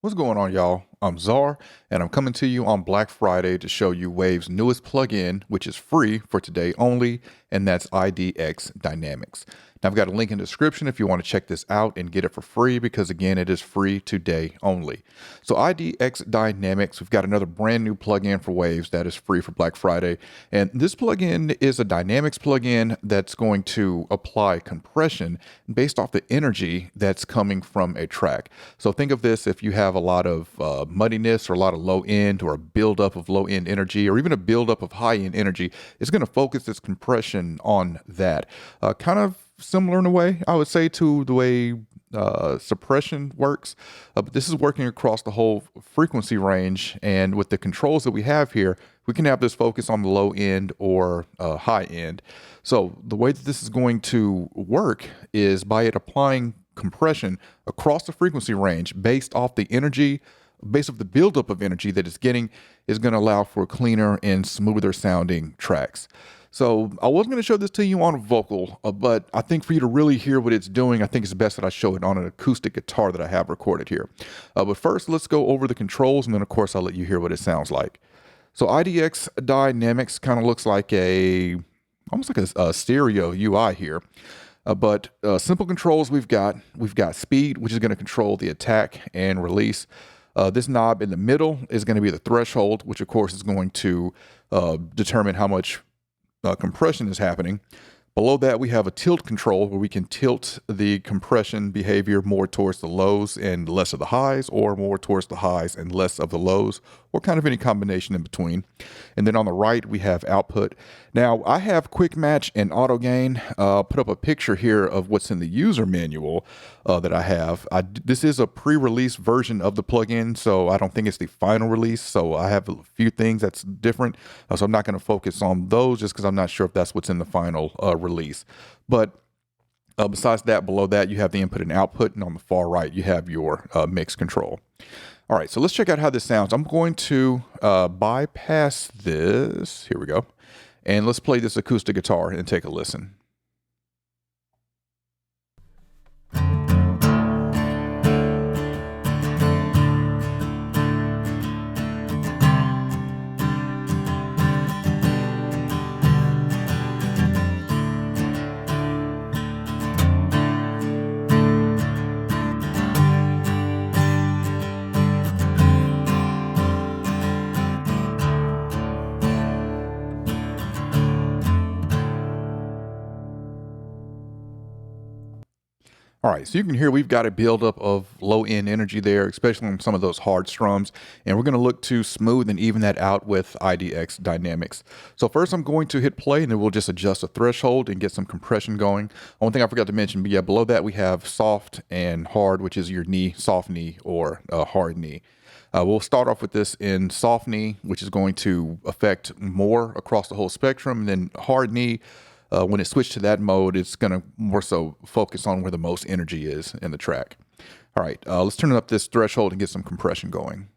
What's going on, y'all? I'm Czar, and I'm coming to you on Black Friday to show you Wave's newest plugin, which is free for today only, and that's IDX Dynamics. Now, I've got a link in the description if you want to check this out and get it for free, because again, it is free today only. So IDX Dynamics, we've got another brand new plugin for Waves that is free for Black Friday. And this plugin is a Dynamics plugin that's going to apply compression based off the energy that's coming from a track. So think of this: if you have a lot of muddiness or a lot of low end or a buildup of low end energy or even a buildup of high end energy, it's going to focus its compression on that. Kind of similar in a way, I would say, to the way suppression works, but this is working across the whole frequency range. And with the controls that we have here, we can have this focus on the low end or high end. So the way that this is going to work is by it applying compression across the frequency range based off the energy, based off the buildup of energy that it's getting, is going to allow for cleaner and smoother sounding tracks. So I was going to show this to you on a vocal, but I think for you to really hear what it's doing, I think it's best that I show it on an acoustic guitar that I have recorded here. But first, let's go over the controls, and then of course I'll let you hear what it sounds like. So IDX Dynamics kind of looks like almost like a stereo UI here. But simple controls we've got speed, which is going to control the attack and release. This knob in the middle is going to be the threshold, which of course is going to determine how much compression is happening. Below that, we have a tilt control where we can tilt the compression behavior more towards the lows and less of the highs, or more towards the highs and less of the lows, or kind of any combination in between. And then on the right, we have output. Now, I have quick match and auto gain. Put up a picture here of what's in the user manual that I have. This is a pre-release version of the plugin, so I don't think it's the final release. So I have a few things that's different. So I'm not going to focus on those just because I'm not sure if that's what's in the final release. But besides that, below that, you have the input and output, and on the far right, you have your mix control. All right, so let's check out how this sounds. I'm going to bypass this. Here we go. And let's play this acoustic guitar and take a listen. All right, so you can hear we've got a buildup of low-end energy there, especially on some of those hard strums, and we're going to look to smooth and even that out with IDX Dynamics. So first I'm going to hit play, and then we'll just adjust the threshold and get some compression going. One thing I forgot to mention, but yeah, below that we have soft and hard, which is your knee, soft knee, or hard knee. We'll start off with this in soft knee, which is going to affect more across the whole spectrum, and then hard knee. When it switched to that mode, it's going to more so focus on where the most energy is in the track. All right, let's turn up this threshold and get some compression going.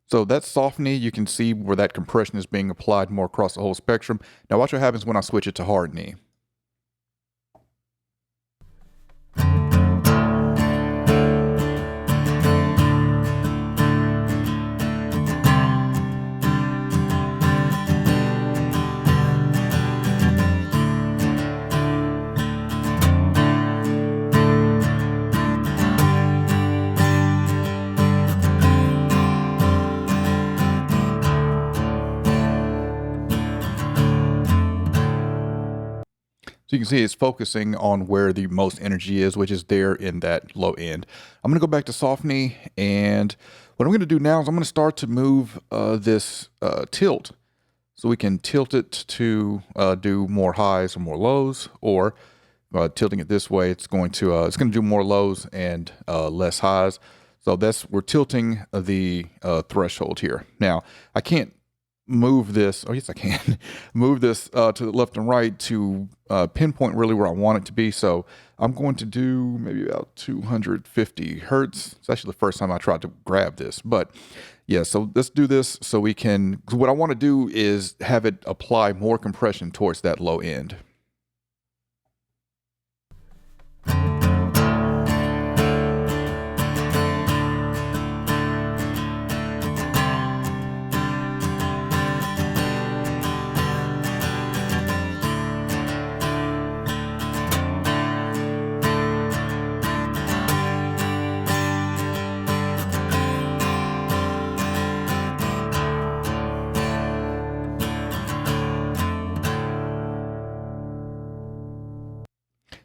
So that's soft knee. You can see where that compression is being applied more across the whole spectrum. Now watch what happens when I switch it to hard knee. So you can see it's focusing on where the most energy is, which is there in that low end. I'm going to go back to soft knee, and what I'm going to do now is I'm going to start to move this tilt. So we can tilt it to do more highs or more lows, or tilting it this way, it's going to do more lows and less highs. So we're tilting the threshold here. Now, I can't move this. Oh, yes, I can move this to the left and right to pinpoint really where I want it to be. So I'm going to do maybe about 250 hertz. It's actually the first time I tried to grab this, but yeah, so let's do this so we can, what I want to do is have it apply more compression towards that low end.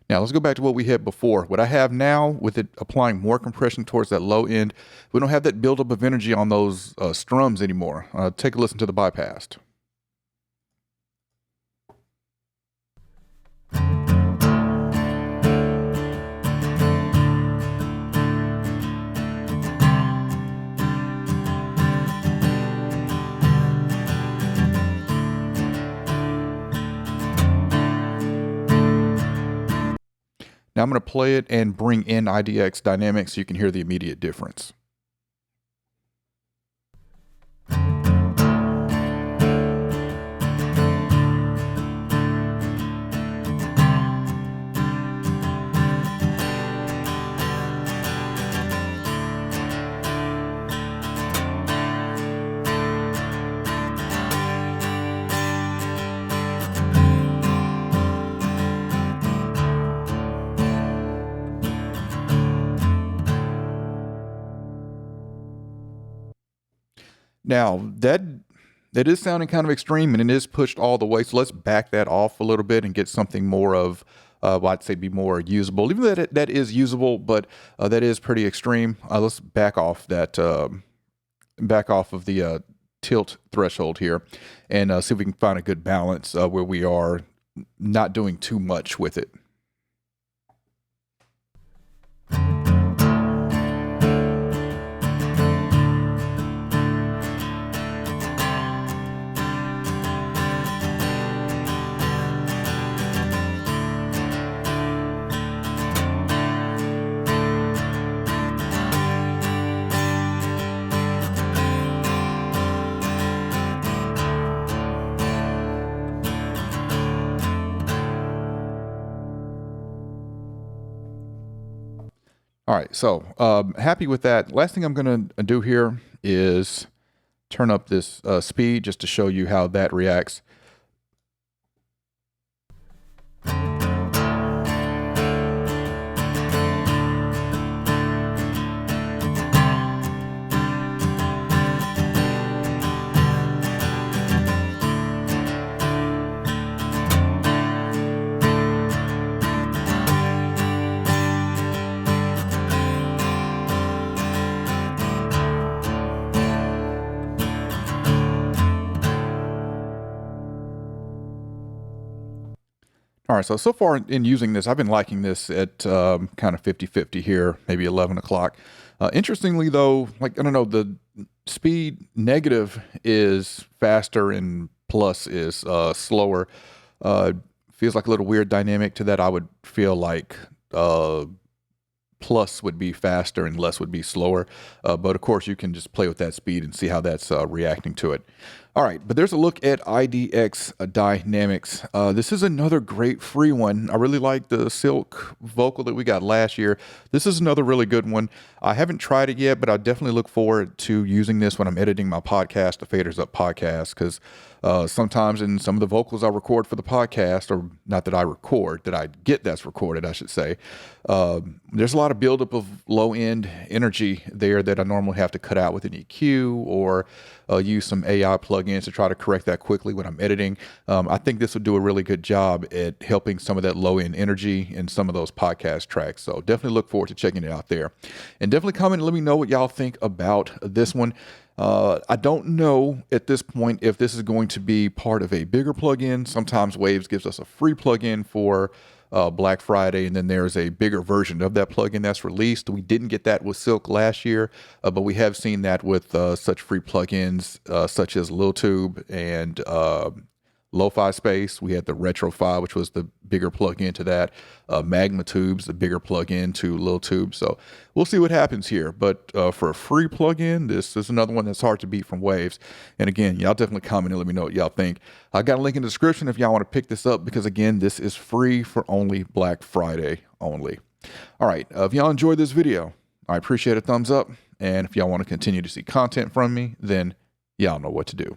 Now let's go back to what we had before. What I have now with it applying more compression towards that low end, we don't have that buildup of energy on those strums anymore. Take a listen to the bypassed. Now I'm going to play it and bring in IDX dynamics so you can hear the immediate difference. Now that is sounding kind of extreme and it is pushed all the way. So let's back that off a little bit and get something more of, well, I'd say be more usable. Even though that is usable, but that is pretty extreme. Let's back off that, back off of the tilt threshold here and see if we can find a good balance where we are not doing too much with it. All right, so happy with that. Last thing I'm going to do here is turn up this speed just to show you how that reacts. All right, so far in using this, I've been liking this at kind of 50-50 here, maybe 11 o'clock. Interestingly, though, like, I don't know, the speed negative is faster and plus is slower. Feels like a little weird dynamic to that. I would feel like plus would be faster and less would be slower. But of course, you can just play with that speed and see how that's reacting to it. All right, but there's a look at IDX Dynamics. This is another great free one. I really like the Silk vocal that we got last year. This is another really good one. I haven't tried it yet, but I definitely look forward to using this when I'm editing my podcast, the Faders Up podcast, because sometimes in some of the vocals I record for the podcast, or not that I record, that I get that's recorded, I should say, there's a lot of buildup of low-end energy there that I normally have to cut out with an EQ or use some AI plugins to try to correct that quickly when I'm editing. I think this would do a really good job at helping some of that low-end energy in some of those podcast tracks. So definitely look forward to checking it out there. And definitely comment and let me know what y'all think about this one. I don't know at this point if this is going to be part of a bigger plugin. Sometimes Waves gives us a free plugin for Black Friday, and then there's a bigger version of that plugin that's released. We didn't get that with Silk last year, but we have seen that with such free plugins such as LilTube and Lo-Fi Space. We had the RetroFi, which was the bigger plug-in to that. Magma Tube's the bigger plug-in to LilTube. So we'll see what happens here. But for a free plug-in, this is another one that's hard to beat from Waves. And again, y'all definitely comment and let me know what y'all think. I got a link in the description if y'all want to pick this up, because again, this is free for only Black Friday only. All right, if y'all enjoyed this video, I appreciate a thumbs up. And if y'all want to continue to see content from me, then y'all know what to do.